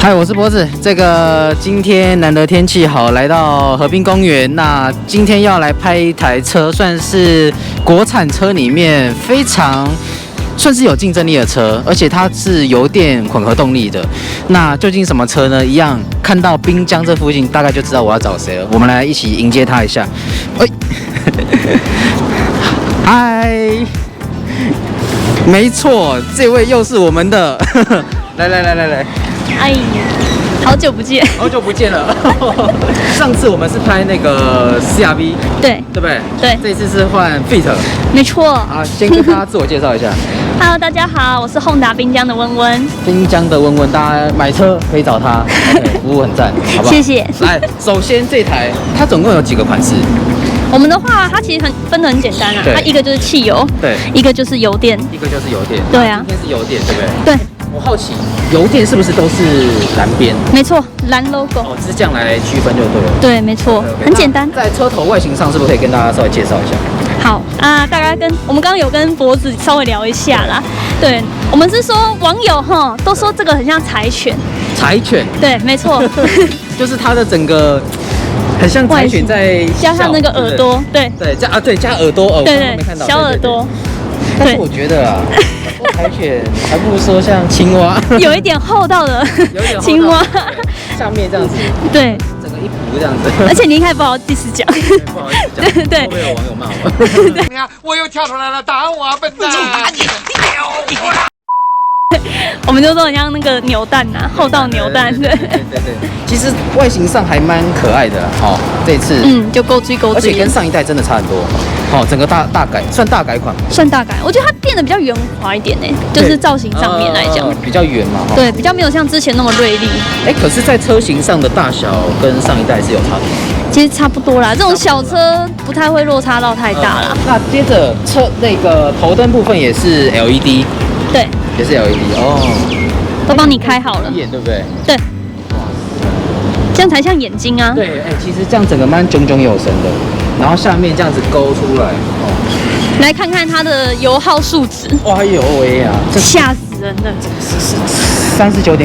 嗨，我是脖子。今天难得天气好，来到河滨公园。那今天要来拍一台车，算是国产车里面非常算是有竞争力的车，而且它是油电混合动力的。那究竟什么车呢？一样看到滨江这附近，大概就知道我要找谁了。我们来一起迎接他一下。嗨，没错，这位又是我们的。来。哎呀，好久不见，好久不见了。上次我们是拍那个 CR-V， 对不对？对，这次是换 Fit。没错。好，先跟大家自我介绍一下。Hello， 大家好，我是Honda滨江的温温。滨江的温温，大家买车可以找他，服务很赞，好不好？谢谢。来，首先这台它总共有几个款式？我们的话，它其实分得很简单啊，它一个就是汽油，对，一个就是油电，一个就是油电。对啊，今天是油电，对不对？对。我好奇，油电是不是都是蓝边？没错，蓝 logo。哦，是这样来区分就对了。对，没错，很简单。在车头外形上，是不是可以跟大家稍微介绍一下？好啊，大概我们刚刚有跟脖子稍微聊一下啦。对，我们是说网友都说这个很像柴犬。柴犬。对，没错。就是它的整个很像柴犬在加上那个耳朵，对加耳朵，对，没看到小耳朵。但是我觉得啊，柴犬还不如说像青蛙，有一点厚道的青蛙，下面这样子，对，整个一蹼这样子。而且你应该不好意思讲，不好意思讲，对，会有网友骂我。你看，我又跳出来了，打我啊，笨蛋！我们就说很像那个扭蛋呐，厚道扭蛋，对。其实外形上还蛮可爱的哦，这次就勾追，而且跟上一代真的差很多。哦，整个大改，算大改款，算大改。我觉得它变得比较圆滑一点呢，就是造型上面来讲，比较圆嘛，对，比较没有像之前那么锐利。可是，在车型上的大小跟上一代是有差别。其实差不多啦，这种小车不太会落差到太大啦。那接着那个头灯部分也是 LED， 对，也是 LED 哦，都帮你开好了，眼对不对？对，这样才像眼睛啊。对，其实这样整个蛮炯炯有神的，然后下面这样子勾出来，来看看它的油耗数值。哇呦喂呀，吓死人了！39.57，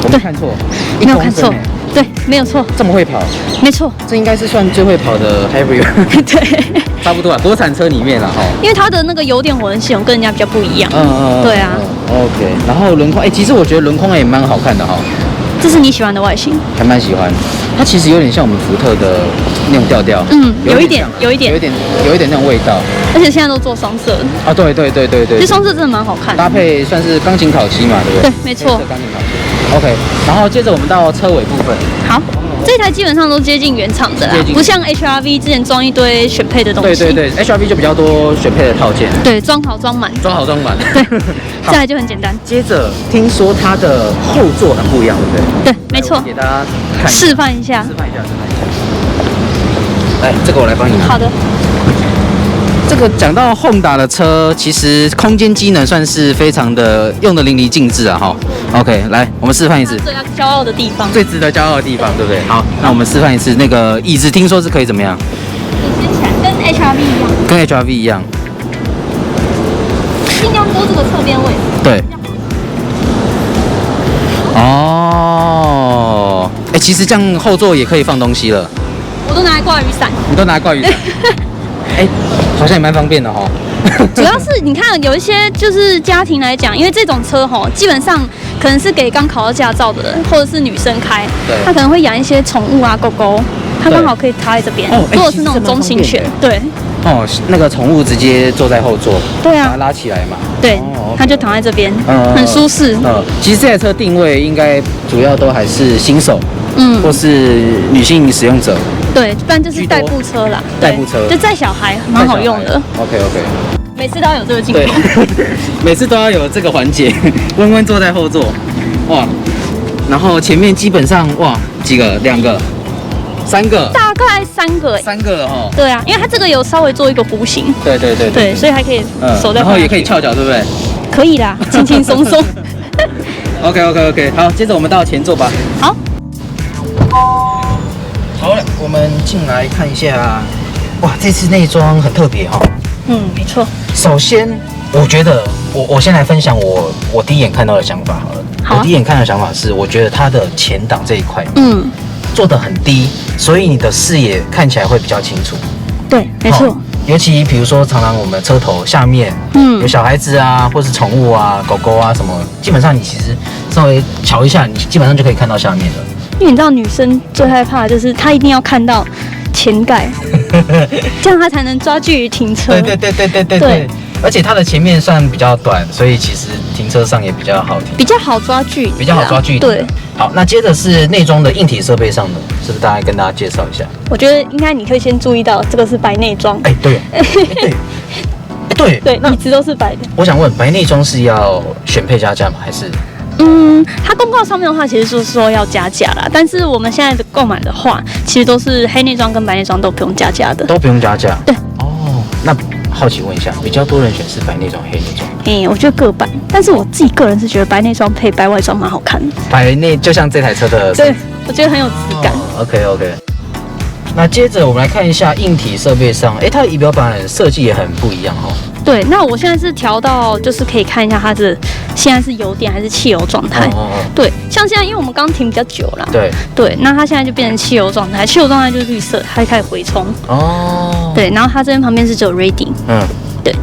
我没看错，没有看错。对，没有错，这么会跑，没错，这应该是算最会跑的 Hybrid， 对，差不多啊，国产车里面了哈。因为它的那个油电混合系统跟人家比较不一样，对啊。OK， 然后轮框，其实我觉得轮框也蛮好看的哈。这是你喜欢的外形？还蛮喜欢，它其实有点像我们福特的那种调调，有一点那种味道。而且现在都做双色啊，对，这双色真的蛮好看的，搭配算是钢琴烤漆嘛，对不对？对，没错，钢琴烤漆。OK， 然后接着我们到车尾部分。好，这台基本上都接近原厂的啦，不像 HRV 之前装一堆选配的东西。对，HRV 就比较多选配的套件。对，装好装满。对，再来就很简单。接着听说它的后座很不一样，对不对？对，没错。给大家看示范一下。来，这个我来帮你拿。好的。这个讲到 Honda 的车，其实空间机能算是非常的用的淋漓尽致啊！哈 ，OK， 来，我们示范一次。最骄傲的地方，最值得骄傲的地方，对不对？好，那我们示范一次。那个椅子听说是可以怎么样？掀起来，跟 HRV 一样。跟 HRV 一样。尽量勾这个侧边位置。对。哦，其实这样后座也可以放东西了。我都拿来挂雨伞。你都拿来挂雨伞？好像也蛮方便的哈。主要是你看有一些就是家庭来讲，因为这种车基本上可能是给刚考到驾照的人或者是女生开，他可能会养一些宠物啊，狗狗，它刚好可以插在这边。如果是那种中型犬，对。那个宠物直接坐在后座，对啊，把它拉起来嘛。对，它就躺在这边，很舒适。其实这台车定位应该主要都还是新手，或是女性使用者。对，不然就是代步车啦。代步车就载小孩，蛮好用的。OK， 每次都要有这个镜头，每次都要有这个环节。温温坐在后座，哇，然后前面基本上几个，2个、3个，大概3个，3个了哈。对啊，因为它这个有稍微做一个弧形。对，所以还可以手在，然后也可以翘脚，对不对？可以啦，轻轻松松。OK， 好，接着我们到前座吧。好。好了，我们进来看一下。哇，这次内装很特别哈。没错。首先，我觉得我先来分享我第一眼看到的想法好了。我第一眼看的想法是，我觉得它的前挡这一块，做得很低，所以你的视野看起来会比较清楚。对，没错。尤其比如说，常常我们车头下面，有小孩子啊，或是宠物啊、狗狗啊什么，基本上你其实稍微瞧一下，你基本上就可以看到下面了。因为你知道，女生最害怕的就是她一定要看到前盖，这样她才能抓距离停车。对。而且它的前面算比较短，所以其实停车上也比较好停，比较好抓距离。对。好，那接着是内装的硬体设备上的，是不是大概跟大家介绍一下？我觉得应该你可以先注意到，这个是白内装。对，椅子都是白的。我想问，白内装是要选配加价吗？还是？它公告上面的话，其实是说要加价啦。但是我们现在的购买的话，其实都是黑内装跟白内装都不用加价的。都不用加价。对。哦，那好奇问一下，比较多人选是白内装、黑内装？我觉得各半，但是我自己个人是觉得白内装配白外装蛮好看的。白内就像这台车的，对，我觉得很有质感。OK。那接着我们来看一下硬体设备上，它的仪表板设计也很不一样哦。对，那我现在是调到，就是可以看一下它的现在是油电还是汽油状态。对，像现在因为我们刚停比较久了，对，那它现在就变成汽油状态，汽油状态就是绿色，它就开始回冲。对，然后它这边旁边是只有 reading。对。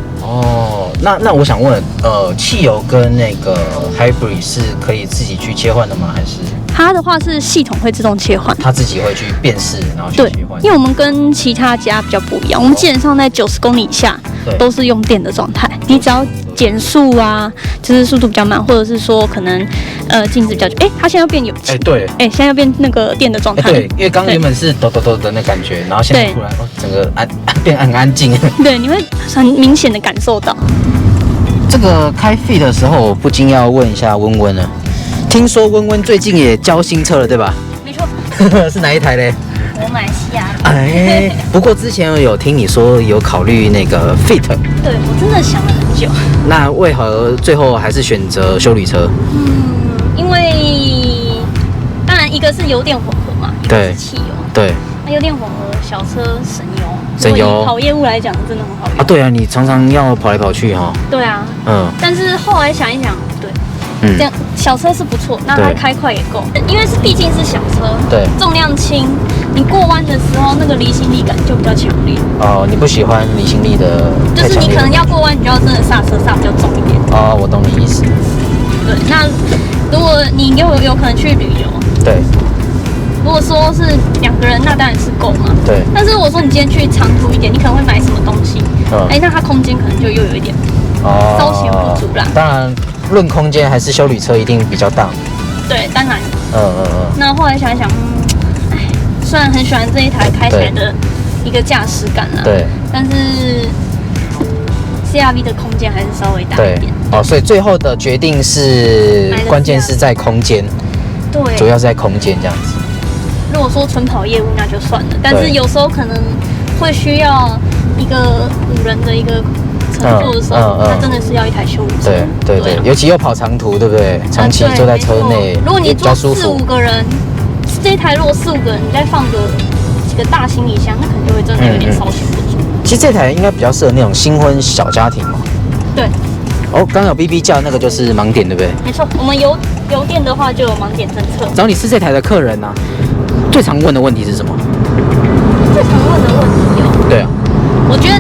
那我想问，汽油跟那个 hybrid 是可以自己去切换的吗？还是？它的话是系统会自动切换，它自己会去辨识，然后去切换。因为我们跟其他家比较不一样，我们基本上在90公里以下都是用电的状态。你只要减速啊，就是速度比较慢，或者是说可能静止比较久，它现在要变有气，现在要变那个电的状态。对，因为刚原本是抖的那感觉，然后现在突然整个变很安静。对，你会很明显的感受到。这个开 Fit 的时候，我不禁要问一下温温了。听说温温最近也交新车了，对吧？没错。是哪一台嘞？马来西亚。不过之前有听你说有考虑那个 Fit。对，我真的想了很久。那为何最后还是选择休旅车？因为当然一个是油电混合嘛，一个是汽油。对。那油电混合小车省油。省油。跑业务来讲，真的很好用。对啊，你常常要跑来跑去哈。对啊。但是后来想一想，对。这样小车是不错，那它开快也够，因为毕竟是小车，对，重量轻，你过弯的时候那个离心力感就比较强烈。你不喜欢离心力的？就是你可能要过弯，你就要真的刹车刹比较重一点。我懂你意思。对，那如果你有可能去旅游，对，如果说是2个人，那当然是够嘛。对。但是如果说你今天去长途一点，你可能会买什么东西？那它空间可能就又有一点稍显不足啦。当然。论空间还是休旅车一定比较大。对，当然。那后来想一想，虽然很喜欢这一台开起来的一个驾驶感啦，对，但是 CR-V 的空间还是稍微大一点。所以最后的决定是关键是在空间。对，主要是在空间这样子。如果说纯跑业务那就算了，但是有时候可能会需要一个5人的一个。坐的时候，它真的是要一台休旅车。对，尤其又跑长途，对不对？长期坐在车内，如果你坐4、5个人，这一台如果4、5个人，你再放个几个大行李箱，那可能就会真的有点稍显不足。其实这台应该比较适合那种新婚小家庭嘛。对。刚有 BB 叫那个就是盲点，对不对？没错，我们油电的话就有盲点侦测。找你是这台的客人啊，最常问的问题是什么？最常问的问题对啊。我觉得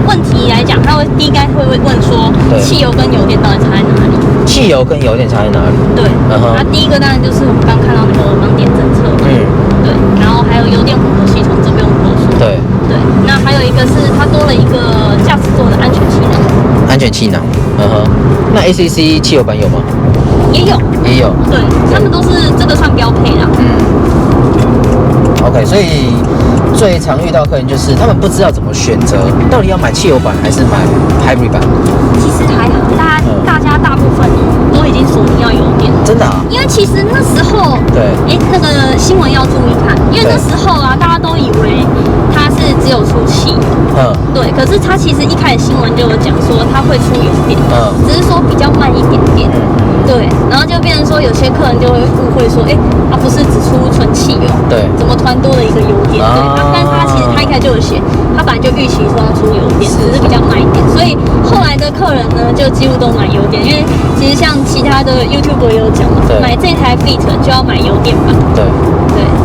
问题来讲，他会第一该会问说，汽油跟油电到底差在哪里？汽油跟油电差在哪里？对，那第一个当然就是我们刚看到那个盲点侦测，对，然后还有油电混合系统，这不用多说。对，那还有一个是它多了一个驾驶座的安全气囊。安全气囊，那 ACC 汽油版有吗？也有。对，他们都是这个算标配啦。OK， 所以最常遇到客人就是他们不知道怎么选择，到底要买汽油版还是买 hybrid 版？其实还好，大家大部分都已经锁定要油电。真的啊？因为其实那时候，那个新闻要注意看，因为那时候啊，大家都以为它是只有出汽油，对，可是它其实一开始新闻就有讲说它会出油电，只是说比较慢一点点。对，然后就变成说有些客人就会误会说，它不是只出纯汽油，对，怎么突然多了一个油电？对，但是它其实他一开始就有写，他本来就预期说要出油电，只是比较慢一点，所以后来的客人呢就几乎都买油电，因为其实像其他的 YouTuber 也有讲嘛，买这台 Fit 就要买油电版，对，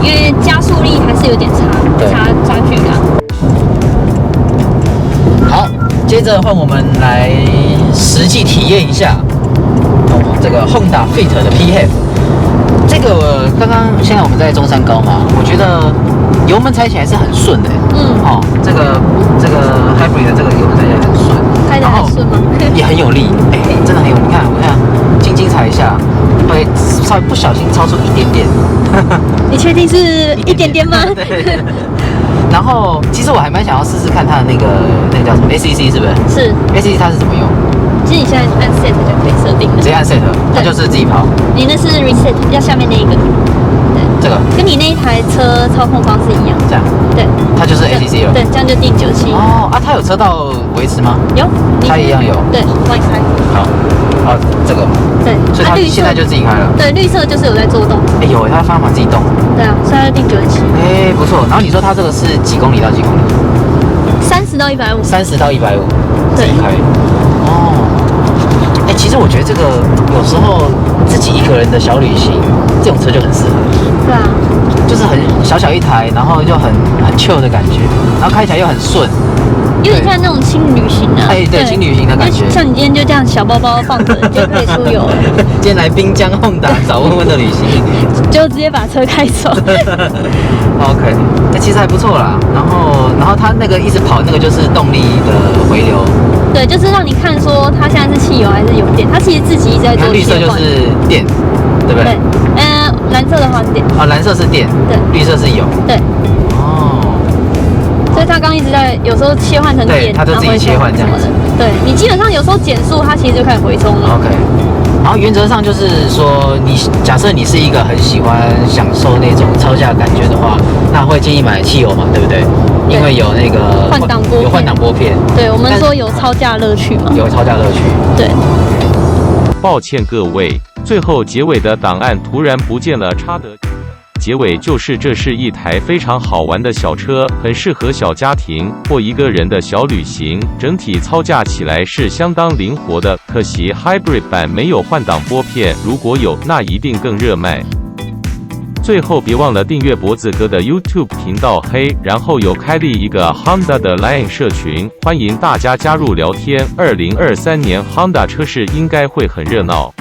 因为加速力还是有点差距的。好，接着换我们来实际体验一下这个 Honda Fit 的 PHEV。这个现在我们在中山高嘛，我觉得油门踩起来是很顺的。这个 Hybrid 的这个油门踩起来很顺，开得很顺吗？也很有力，真的很有力。你看，我看，轻轻踩一下，会稍微不小心超出一点点。你确定是一点点吗？对。然后，其实我还蛮想要试试看它的那个叫什么 ACC 是不是？是 ACC 它是怎么用？其实你现在按 set 就可以设定了，直接按 set， 它就是自己跑。你那是 reset， 要下面那一个。对，这个跟你那一台车操控方式一样。这样。对，它就是 ACC 了。对，这样就定97。它有车道维持吗？有，它一样有。对，帮你开。好，这个。对，所以它现在就自己开了。对，绿色就是有在做动。有，它方向盘自己动。对啊，所以它就定97。不错。然后你说它这个是几公里到几公里？30到150。30到150，自己开。其实我觉得这个有时候自己一个人的小旅行，这种车就很适合。对啊，就是很小一台，然后就很 chill 的感觉，然后开起来又很顺，有点像那种轻旅行啊。对，轻旅行的感觉。像你今天就这样小包包放着就可以出游了。今天来滨江Honda找温温的旅行，就直接把车开走。OK， 其实还不错啦。然后它那个一直跑，那个就是动力的回流。对，就是让你看说它现在是汽油还是油电，它其实自己一直在做绿色就是电，对不对？对，蓝色的话是电。蓝色是电，对，绿色是油。对。所以它刚一直在有时候切换成电，它就自己切换这样子。对，你基本上有时候减速，它其实就开始回冲了。OK。然后原则上就是说，假设你是一个很喜欢享受那种超价感觉的话，那会建议买汽油嘛，对不对？因为有那个换挡拨片。对，我们说有超价乐趣嘛。有超价乐趣。对。抱歉各位，最后结尾的档案突然不见了，差的。结尾就是这是一台非常好玩的小车，很适合小家庭或一个人的小旅行，整体操驾起来是相当灵活的。可惜 Hybrid 版没有换挡拨片，如果有，那一定更热卖。最后别忘了订阅脖子哥的 YouTube 频道然后有开立一个 Honda 的 Line 社群，欢迎大家加入聊天。2023年 Honda 车市应该会很热闹，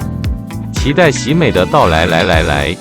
期待喜美的到来。来。